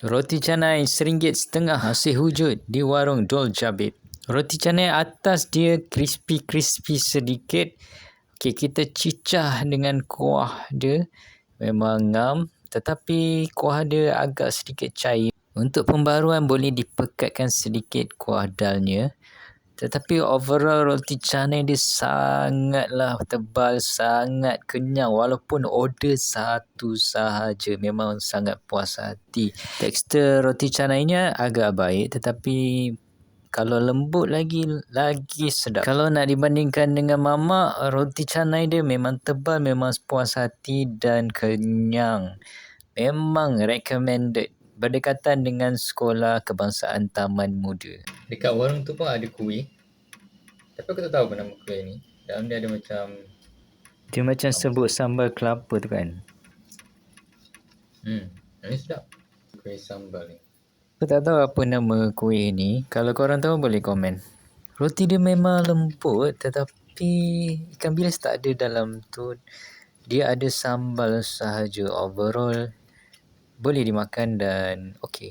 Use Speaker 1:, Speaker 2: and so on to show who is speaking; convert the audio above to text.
Speaker 1: Roti canai RM1.50 masih wujud di warung Dol Jabib. Roti canai atas dia crispy-crispy sedikit. Okey, kita cicah dengan kuah dia. Memang ngam, tetapi kuah dia agak sedikit cair. Untuk pembaruan boleh dipekatkan sedikit kuah dalnya. Tetapi overall roti canai dia sangatlah tebal, sangat kenyang. Walaupun order satu sahaja, memang sangat puas hati. Tekstur roti canainya agak baik, tetapi kalau lembut lagi sedap. Kalau nak dibandingkan dengan mamak, roti canai dia memang tebal, memang puas hati dan kenyang. Memang recommended. Berdekatan dengan Sekolah Kebangsaan Taman Muda. Dekat warung tu pun ada kuih. Tapi aku tak tahu apa nama kuih ni. Dalam dia ada macam... Dia macam sebut sambal kelapa tu kan? Ini sedap. Kuih sambal ni. Aku tak tahu apa nama kuih ni. Kalau korang tahu boleh komen. Roti dia memang lembut, tetapi ikan bilis tak ada dalam tu. Dia ada sambal sahaja. Overall boleh dimakan dan okey.